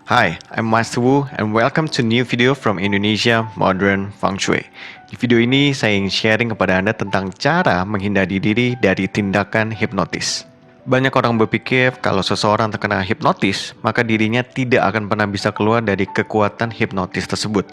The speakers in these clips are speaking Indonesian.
Hi, I'm Master Wu and welcome to new video from Indonesia Modern Feng Shui. Di video ini saya ingin sharing kepada Anda tentang cara menghindari diri dari tindakan hipnotis. Banyak orang berpikir kalau seseorang terkena hipnotis, maka dirinya tidak akan pernah bisa keluar dari kekuatan hipnotis tersebut.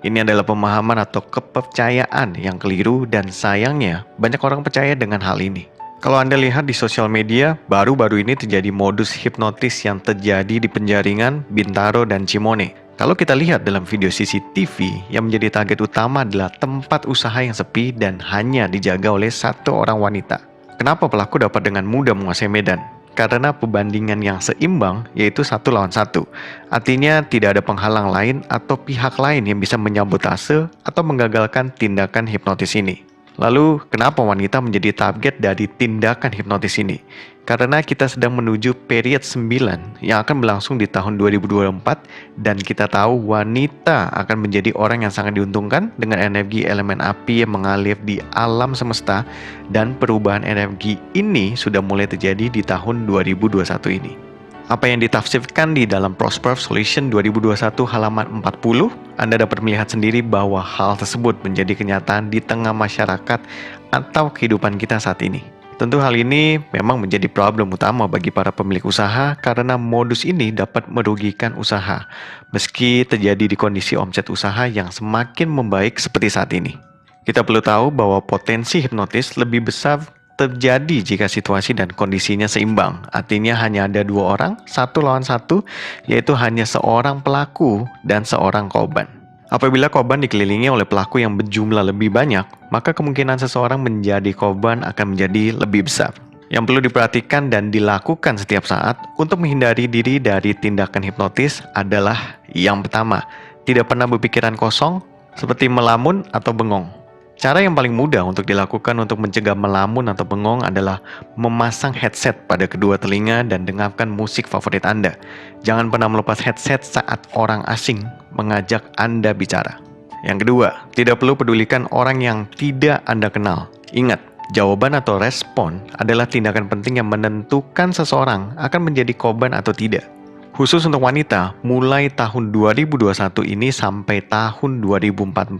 Ini adalah pemahaman atau kepercayaan yang keliru dan sayangnya banyak orang percaya dengan hal ini. Kalau Anda lihat di sosial media, baru-baru ini terjadi modus hipnotis yang terjadi di Penjaringan, Bintaro, dan Cimone. Kalau kita lihat dalam video CCTV, yang menjadi target utama adalah tempat usaha yang sepi dan hanya dijaga oleh satu orang wanita. Kenapa pelaku dapat dengan mudah menguasai medan? Karena perbandingan yang seimbang, yaitu 1 lawan 1. Artinya tidak ada penghalang lain atau pihak lain yang bisa menyabotase atau menggagalkan tindakan hipnotis ini. Lalu, kenapa wanita menjadi target dari tindakan hipnotis ini? Karena kita sedang menuju period 9 yang akan berlangsung di tahun 2024 dan kita tahu wanita akan menjadi orang yang sangat diuntungkan dengan energi elemen api yang mengalir di alam semesta dan perubahan energi ini sudah mulai terjadi di tahun 2021 ini. Apa yang ditafsirkan di dalam Prosper Solution 2021 halaman 40, Anda dapat melihat sendiri bahwa hal tersebut menjadi kenyataan di tengah masyarakat atau kehidupan kita saat ini. Tentu hal ini memang menjadi problem utama bagi para pemilik usaha karena modus ini dapat merugikan usaha, meski terjadi di kondisi omset usaha yang semakin membaik seperti saat ini. Kita perlu tahu bahwa potensi hipnotis lebih besar terjadi jika situasi dan kondisinya seimbang. Artinya hanya ada 2 orang, 1 lawan 1, yaitu hanya seorang pelaku dan seorang korban. Apabila korban dikelilingi oleh pelaku yang berjumlah lebih banyak, maka kemungkinan seseorang menjadi korban akan menjadi lebih besar. Yang perlu diperhatikan dan dilakukan setiap saat untuk menghindari diri dari tindakan hipnotis adalah yang pertama, tidak pernah berpikiran kosong seperti melamun atau bengong. Cara yang paling mudah untuk dilakukan untuk mencegah melamun atau bengong adalah memasang headset pada kedua telinga dan dengarkan musik favorit Anda. Jangan pernah melepas headset saat orang asing mengajak Anda bicara. Yang kedua, tidak perlu pedulikan orang yang tidak Anda kenal. Ingat, jawaban atau respon adalah tindakan penting yang menentukan seseorang akan menjadi korban atau tidak. Khusus untuk wanita, mulai tahun 2021 ini sampai tahun 2044,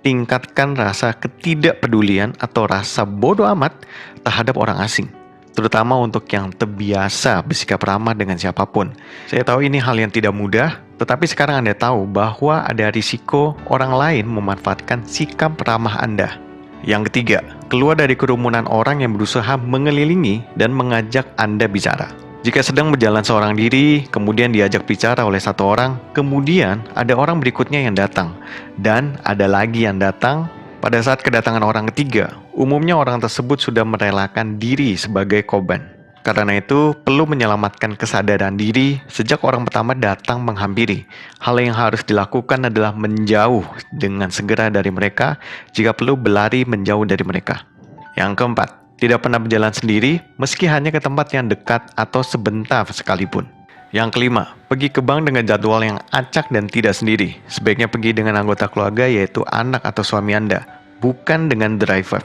tingkatkan rasa ketidakpedulian atau rasa bodoh amat terhadap orang asing. Terutama untuk yang terbiasa bersikap ramah dengan siapapun. Saya tahu ini hal yang tidak mudah, tetapi sekarang Anda tahu bahwa ada risiko orang lain memanfaatkan sikap ramah Anda. Yang ketiga, keluar dari kerumunan orang yang berusaha mengelilingi dan mengajak Anda bicara. Jika sedang berjalan seorang diri, kemudian diajak bicara oleh satu orang, kemudian ada orang berikutnya yang datang, dan ada lagi yang datang. Pada saat kedatangan orang ketiga, umumnya orang tersebut sudah merelakan diri sebagai korban. Karena itu, perlu menyelamatkan kesadaran diri sejak orang pertama datang menghampiri. Hal yang harus dilakukan adalah menjauh dengan segera dari mereka, jika perlu berlari menjauh dari mereka. Yang keempat, tidak pernah berjalan sendiri meski hanya ke tempat yang dekat atau sebentar sekalipun. Yang kelima, pergi ke bank dengan jadwal yang acak dan tidak sendiri. Sebaiknya pergi dengan anggota keluarga yaitu anak atau suami Anda, bukan dengan driver.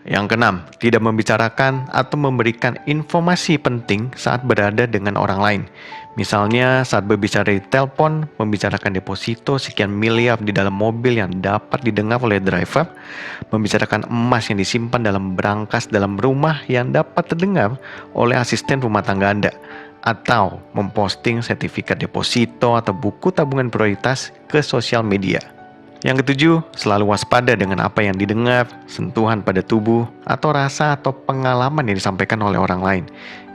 Yang keenam, tidak membicarakan atau memberikan informasi penting saat berada dengan orang lain. Misalnya saat berbicara di telepon, membicarakan deposito sekian miliar di dalam mobil yang dapat didengar oleh driver, membicarakan emas yang disimpan dalam brankas dalam rumah yang dapat terdengar oleh asisten rumah tangga Anda, atau memposting sertifikat deposito atau buku tabungan prioritas ke sosial media. Yang ketujuh, selalu waspada dengan apa yang didengar, sentuhan pada tubuh, atau rasa atau pengalaman yang disampaikan oleh orang lain.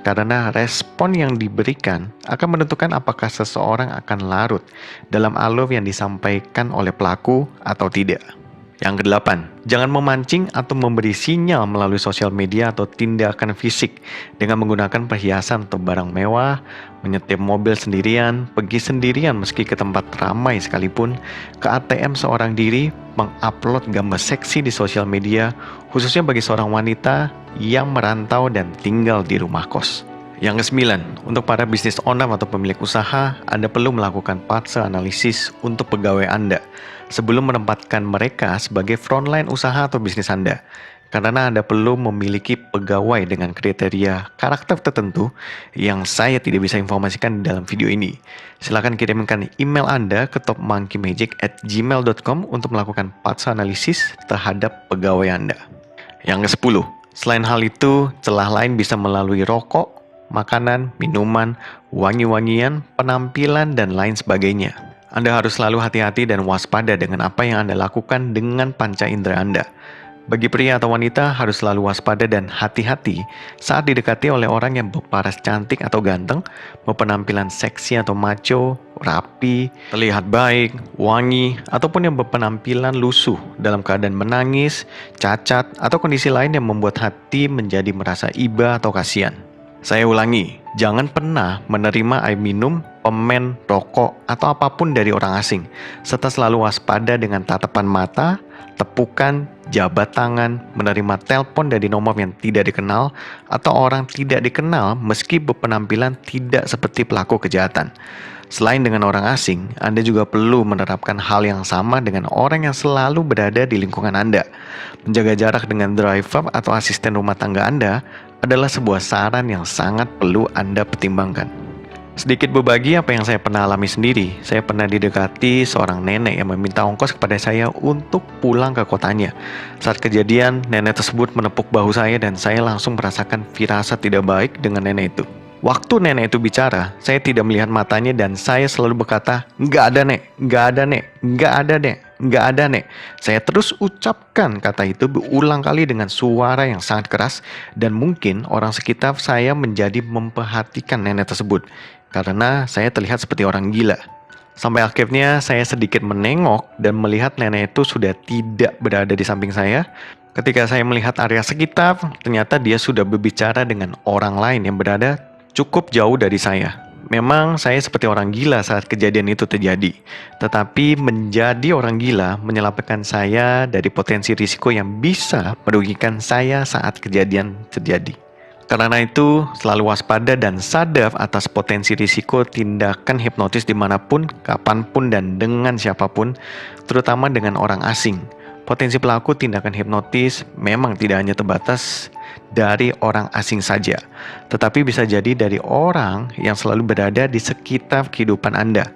Karena respon yang diberikan akan menentukan apakah seseorang akan larut dalam alur yang disampaikan oleh pelaku atau tidak. Yang kedelapan, jangan memancing atau memberi sinyal melalui sosial media atau tindakan fisik dengan menggunakan perhiasan atau barang mewah, menyetir mobil sendirian, pergi sendirian meski ke tempat ramai sekalipun, ke ATM seorang diri, mengupload gambar seksi di sosial media, khususnya bagi seorang wanita yang merantau dan tinggal di rumah kos. Yang kesembilan, untuk para bisnis owner atau pemilik usaha, Anda perlu melakukan fase analisis untuk pegawai Anda sebelum menempatkan mereka sebagai frontline usaha atau bisnis Anda. karena Anda perlu memiliki pegawai dengan kriteria karakter tertentu yang saya tidak bisa informasikan di dalam video ini. Silakan kirimkan email Anda ke topmonkeymagic@gmail.com untuk melakukan patch analisis terhadap pegawai Anda. Yang ke-10, selain hal itu, celah lain bisa melalui rokok, makanan, minuman, wangi-wangian, penampilan, dan lain sebagainya. Anda harus selalu hati-hati dan waspada dengan apa yang Anda lakukan dengan panca indera Anda. Bagi pria atau wanita harus selalu waspada dan hati-hati saat didekati oleh orang yang berparas cantik atau ganteng, berpenampilan seksi atau macho, rapi, terlihat baik, wangi, ataupun yang berpenampilan lusuh dalam keadaan menangis, cacat, atau kondisi lain yang membuat hati menjadi merasa iba atau kasihan. Saya ulangi, jangan pernah menerima air minum, permen, rokok, atau apapun dari orang asing, serta selalu waspada dengan tatapan mata, tepukan, jabat tangan, menerima telepon dari nomor yang tidak dikenal, atau orang tidak dikenal meski berpenampilan tidak seperti pelaku kejahatan. Selain dengan orang asing, Anda juga perlu menerapkan hal yang sama dengan orang yang selalu berada di lingkungan Anda. Menjaga jarak dengan driver atau asisten rumah tangga Anda adalah sebuah saran yang sangat perlu Anda pertimbangkan. Sedikit berbagi apa yang saya pernah alami sendiri. Saya pernah didekati seorang nenek yang meminta ongkos kepada saya untuk pulang ke kotanya. Saat kejadian, nenek tersebut menepuk bahu saya dan saya langsung merasakan firasat tidak baik dengan nenek itu. Waktu nenek itu bicara, saya tidak melihat matanya dan saya selalu berkata, "Nggak ada, Nek, nggak ada, Nek, nggak ada, Nek, nggak ada, Nek." Saya terus ucapkan kata itu berulang kali dengan suara yang sangat keras dan mungkin orang sekitar saya menjadi memperhatikan nenek tersebut karena saya terlihat seperti orang gila. Sampai akhirnya saya sedikit menengok dan melihat nenek itu sudah tidak berada di samping saya. Ketika saya melihat area sekitar, ternyata dia sudah berbicara dengan orang lain yang berada cukup jauh dari saya. Memang saya seperti orang gila saat kejadian itu terjadi, tetapi menjadi orang gila menyelamatkan saya dari potensi risiko yang bisa merugikan saya saat kejadian terjadi. Karena itu, selalu waspada dan sadar atas potensi risiko tindakan hipnotis dimanapun, kapanpun, dan dengan siapapun, terutama dengan orang asing. Potensi pelaku tindakan hipnotis memang tidak hanya terbatas dari orang asing saja, tetapi bisa jadi dari orang yang selalu berada di sekitar kehidupan Anda.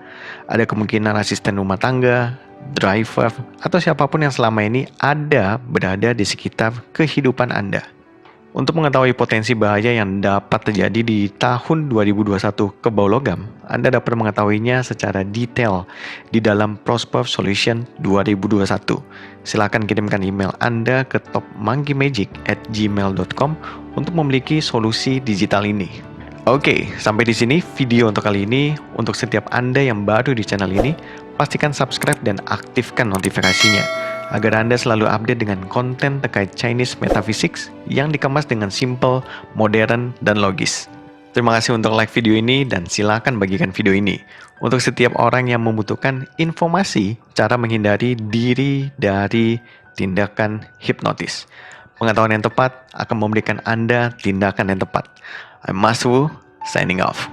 Ada kemungkinan asisten rumah tangga, driver, atau siapapun yang selama ini ada berada di sekitar kehidupan Anda. Untuk mengetahui potensi bahaya yang dapat terjadi di tahun 2021 kerbau logam, Anda dapat mengetahuinya secara detail di dalam Prosper Solution 2021. Silakan kirimkan email Anda ke topmonkeymagic@gmail.com untuk memiliki solusi digital ini. Oke, sampai di sini video untuk kali ini. Untuk setiap Anda yang baru di channel ini, pastikan subscribe dan aktifkan notifikasinya agar Anda selalu update dengan konten terkait Chinese Metaphysics yang dikemas dengan simple, modern, dan logis. Terima kasih untuk like video ini dan silakan bagikan video ini untuk setiap orang yang membutuhkan informasi cara menghindari diri dari tindakan hipnotis. Pengetahuan yang tepat akan memberikan Anda tindakan yang tepat. I'm Mas Wu, signing off.